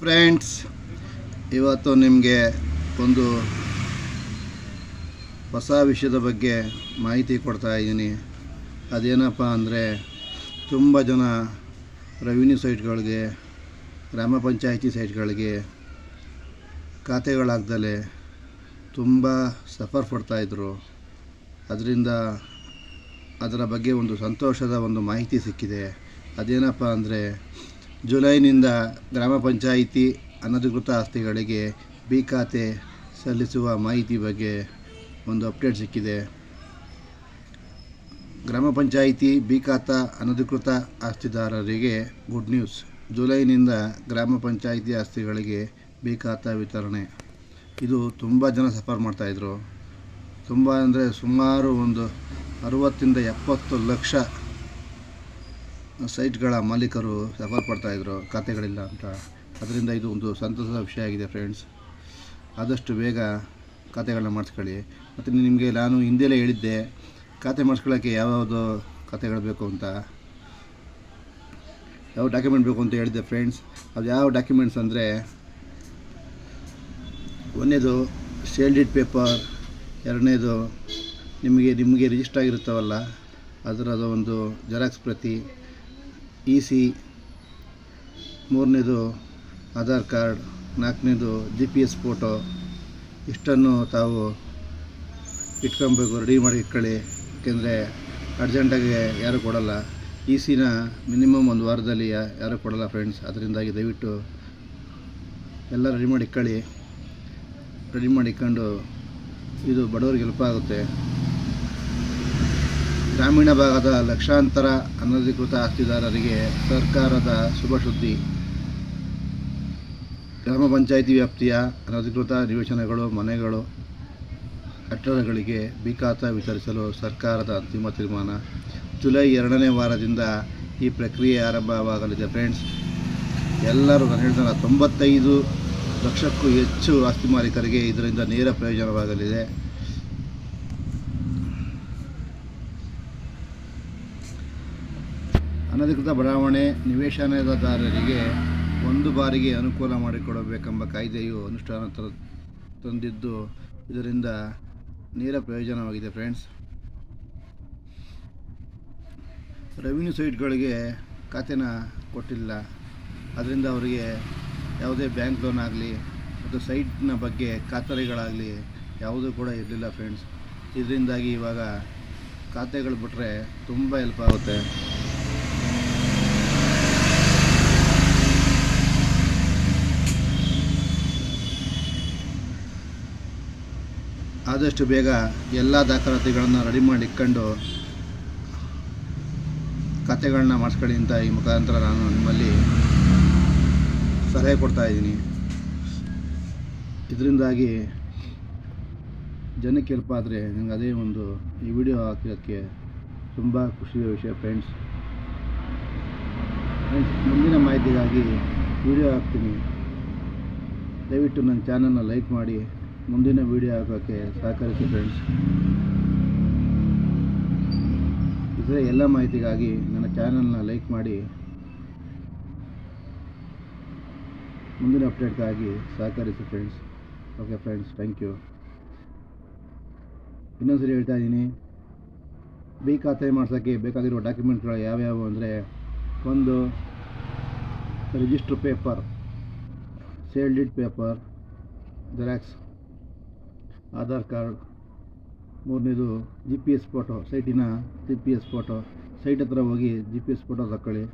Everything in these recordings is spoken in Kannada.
ಫ್ರೆಂಡ್ಸ್, ಇವತ್ತು ನಿಮಗೆ ಒಂದು ಹೊಸ ವಿಷಯದ ಬಗ್ಗೆ ಮಾಹಿತಿ ಕೊಡ್ತಾ ಇದ್ದೀನಿ. ಅದೇನಪ್ಪ ಅಂದರೆ, ತುಂಬ ಜನ ರೆವಿನ್ಯೂ ಸೈಟ್ಗಳಿಗೆ, ಗ್ರಾಮ ಪಂಚಾಯಿತಿ ಸೈಟ್ಗಳಿಗೆ ಖಾತೆಗಳಾಗ್ದಲೇ ತುಂಬ ಸಫರ್ ಪಡ್ತಾಯಿದ್ರು. ಅದರ ಬಗ್ಗೆ ಒಂದು ಸಂತೋಷದ ಒಂದು ಮಾಹಿತಿ ಸಿಕ್ಕಿದೆ. ಅದೇನಪ್ಪ ಅಂದರೆ, ಜುಲೈನಿಂದ ಗ್ರಾಮ ಪಂಚಾಯಿತಿ ಅನಧಿಕೃತ ಆಸ್ತಿಗಳಿಗೆ ಬಿ ಖಾತೆ ಸಲ್ಲಿಸುವ ಮಾಹಿತಿ ಬಗ್ಗೆ ಒಂದು ಅಪ್ಡೇಟ್ ಸಿಕ್ಕಿದೆ. ಗ್ರಾಮ ಪಂಚಾಯಿತಿ ಬಿ ಖಾತಾ ಅನಧಿಕೃತ ಆಸ್ತಿದಾರರಿಗೆ ಗುಡ್ ನ್ಯೂಸ್. ಜುಲೈನಿಂದ ಗ್ರಾಮ ಪಂಚಾಯಿತಿ ಆಸ್ತಿಗಳಿಗೆ ಬಿ ಖಾತಾ ವಿತರಣೆ. ಇದು ತುಂಬ ಜನ ಸಫರ್ ಮಾಡ್ತಾಯಿದ್ರು. ತುಂಬ ಅಂದರೆ ಸುಮಾರು ಒಂದು 60-70 ಲಕ್ಷ ಸೈಟ್ಗಳ ಮಾಲೀಕರು ಸಫರ್ ಪಡ್ತಾಯಿದ್ರು ಖಾತೆಗಳಿಲ್ಲ ಅಂತ. ಅದರಿಂದ ಇದು ಒಂದು ಸಂತಸದ ವಿಷಯ ಆಗಿದೆ ಫ್ರೆಂಡ್ಸ್. ಆದಷ್ಟು ಬೇಗ ಖಾತೆಗಳನ್ನ ಮಾಡಿಸ್ಕೊಳ್ಳಿ. ಮತ್ತು ನಿಮಗೆ ನಾನು ಹಿಂದೆಲೇ ಹೇಳಿದ್ದೆ, ಖಾತೆ ಮಾಡಿಸ್ಕೊಳ್ಳೋಕ್ಕೆ ಯಾವ್ಯಾವುದು ಖಾತೆಗಳು ಬೇಕು ಅಂತ, ಯಾವ ಡಾಕ್ಯುಮೆಂಟ್ ಬೇಕು ಅಂತ ಹೇಳಿದ್ದೆ ಫ್ರೆಂಡ್ಸ್. ಅದು ಯಾವ ಡಾಕ್ಯುಮೆಂಟ್ಸ್ ಅಂದರೆ, ಒಂದನೇದು ಸೇಲ್ ಡೀಡ್ ಪೇಪರ್, ಎರಡನೇದು ನಿಮಗೆ ರಿಜಿಸ್ಟರ್ ಆಗಿರುತ್ತವಲ್ಲ ಅದರದ್ದು ಒಂದು ಜೆರಾಕ್ಸ್ ಪ್ರತಿ, EC, ಮೂರನೇದು ಆಧಾರ್ ಕಾರ್ಡ್, ನಾಲ್ಕನೇದು GPS ಫೋಟೋ. ಇಷ್ಟನ್ನು ತಾವು ಇಟ್ಕೊಬೇಕು, ರೆಡಿ ಮಾಡಿ ಇಟ್ಕೊಳ್ಳಿ. ಯಾಕೆಂದರೆ ಅರ್ಜೆಂಟಾಗಿ ಯಾರೂ ಕೊಡೋಲ್ಲ. ECನ ಮಿನಿಮಮ್ ಒಂದು ವಾರದಲ್ಲಿ ಯಾರೂ ಕೊಡೋಲ್ಲ ಫ್ರೆಂಡ್ಸ್. ಅದರಿಂದಾಗಿ ದಯವಿಟ್ಟು ಎಲ್ಲ ರೆಡಿ ಮಾಡಿ ಇಟ್ಕೊಳ್ಳಿ. ರೆಡಿ ಮಾಡಿ ಇಟ್ಕೊಂಡು ಇದು ಬಡವರಿಗೆ ಹೆಲ್ಪ್ ಆಗುತ್ತೆ. ಗ್ರಾಮೀಣ ಭಾಗದ ಲಕ್ಷಾಂತರ ಅನಧಿಕೃತ ಆಸ್ತಿದಾರರಿಗೆ ಸರ್ಕಾರದ ಶುಭ ಸುದ್ದಿ. ಗ್ರಾಮ ಪಂಚಾಯಿತಿ ವ್ಯಾಪ್ತಿಯ ಅನಧಿಕೃತ ನಿವೇಶನಗಳು, ಮನೆಗಳು, ಕಟ್ಟಡಗಳಿಗೆ ಬಿ ಖಾತಾ ವಿತರಿಸಲು ಸರ್ಕಾರದ ಅಂತಿಮ ತೀರ್ಮಾನ. ಜುಲೈ 2ನೇ ವಾರದಿಂದ ಈ ಪ್ರಕ್ರಿಯೆ ಆರಂಭವಾಗಲಿದೆ ಫ್ರೆಂಡ್ಸ್. ಎಲ್ಲರೂ ನಾನು ಹೇಳ್ತಾನೆ 95 ಲಕ್ಷಕ್ಕೂ ಹೆಚ್ಚು ಆಸ್ತಿ ಮಾಲೀಕರಿಗೆ ಇದರಿಂದ ನೇರ ಪ್ರಯೋಜನವಾಗಲಿದೆ. ಅನಧಿಕೃತ ಬಡಾವಣೆ ನಿವೇಶನದಾರರಿಗೆ ಒಂದು ಬಾರಿಗೆ ಅನುಕೂಲ ಮಾಡಿಕೊಡಬೇಕೆಂಬ ಕಾಯ್ದೆಯು ಅನುಷ್ಠಾನ ತಂದಿದ್ದು, ಇದರಿಂದ ನೇರ ಪ್ರಯೋಜನವಾಗಿದೆ ಫ್ರೆಂಡ್ಸ್. ರೆವಿನ್ಯೂ ಸೈಟ್ಗಳಿಗೆ ಖಾತೆನ ಕೊಟ್ಟಿಲ್ಲ, ಅದರಿಂದ ಅವರಿಗೆ ಯಾವುದೇ ಬ್ಯಾಂಕ್ ಲೋನ್ ಆಗಲಿ ಮತ್ತು ಸೈಟ್ನ ಬಗ್ಗೆ ಖಾತರಿಗಳಾಗಲಿ ಯಾವುದೂ ಕೂಡ ಇರಲಿಲ್ಲ ಫ್ರೆಂಡ್ಸ್. ಇದರಿಂದಾಗಿ ಇವಾಗ ಖಾತೆಗಳು ಬಿಟ್ಟರೆ ತುಂಬ ಹೆಲ್ಪ್ ಆಗುತ್ತೆ. ಆದಷ್ಟು ಬೇಗ ಎಲ್ಲ ದಾಖಲಾತಿಗಳನ್ನು ರೆಡಿ ಮಾಡಿ ಇಟ್ಕೊಂಡು ಖಾತೆಗಳನ್ನ ಮಾಡಿಸ್ಕೊಳ್ಳಿ ಅಂತ ಈ ಮುಖಾಂತರ ನಾನು ನಿಮ್ಮಲ್ಲಿ ಸಲಹೆ ಕೊಡ್ತಾಯಿದ್ದೀನಿ. ಇದರಿಂದಾಗಿ ಜನಕ್ಕೆ ಹೆಲ್ಪ್ ಆದರೆ ನನಗೆ ಅದೇ ಒಂದು ಈ ವಿಡಿಯೋ ಹಾಕೋಕ್ಕೆ ತುಂಬ ಖುಷಿಯ ವಿಷಯ ಫ್ರೆಂಡ್ಸ್. ಮುಂದಿನ ಮಾಹಿತಿಗಾಗಿ ವಿಡಿಯೋ ಹಾಕ್ತೀನಿ. ದಯವಿಟ್ಟು ನನ್ನ ಚಾನಲ್ನ ಲೈಕ್ ಮಾಡಿ ಮುಂದಿನ ವಿಡಿಯೋ ಹಾಕೋಕ್ಕೆ ಸಹಕರಿಸಿ ಫ್ರೆಂಡ್ಸ್. ಇದರ ಎಲ್ಲ ಮಾಹಿತಿಗಾಗಿ ನನ್ನ ಚಾನಲ್ನ ಲೈಕ್ ಮಾಡಿ ಮುಂದಿನ ಅಪ್ಡೇಟ್ಗಾಗಿ ಸಹಕರಿಸಿ friends. Okay friends, thank you. ಇನ್ನೊಂದ್ಸರಿ ಹೇಳ್ತಾ ಇದ್ದೀನಿ, ಬಿ ಖಾತೆ ಮಾಡ್ಸೋಕ್ಕೆ ಬೇಕಾಗಿರೋ ಡಾಕ್ಯುಮೆಂಟ್ಗಳು ಯಾವ್ಯಾವು ಅಂದರೆ, ಒಂದು register paper, sale deed paper, xerox, Aadhaar card, ಮೂರನೇದು GPS ಫೋಟೋ, ಸೈಟಿನ GPS ಫೋಟೋ, ಸೈಟ್ ಹತ್ರ ಹೋಗಿ GPS ಫೋಟೋ ತಗೊಳ್ಳಿ.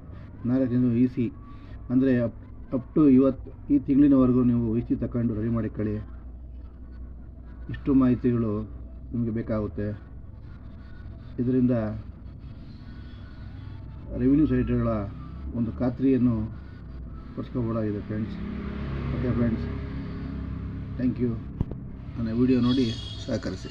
ನಾಲ್ಕನೇದು EC ಅಂದರೆ ಅಪ್ ಟು ಈ ತಿಂಗಳಿನವರೆಗೂ ನೀವು EC ತಗೊಂಡು ರೆಡಿ ಮಾಡಿಕೊಳ್ಳಿ. ಇಷ್ಟು ಮಾಹಿತಿಗಳು ನಿಮಗೆ ಬೇಕಾಗುತ್ತೆ. ಇದರಿಂದ ರೆವಿನ್ಯೂ ಸೈಟ್ಗಳ ಒಂದು ಖಾತ್ರಿಯನ್ನು ಪಡಿಸ್ಕೋಬೋದಾಗಿದೆ friends. Okay friends, thank you. ನನ್ನ ವಿಡಿಯೋ ನೋಡಿ ಸಹಕರಿಸಿ.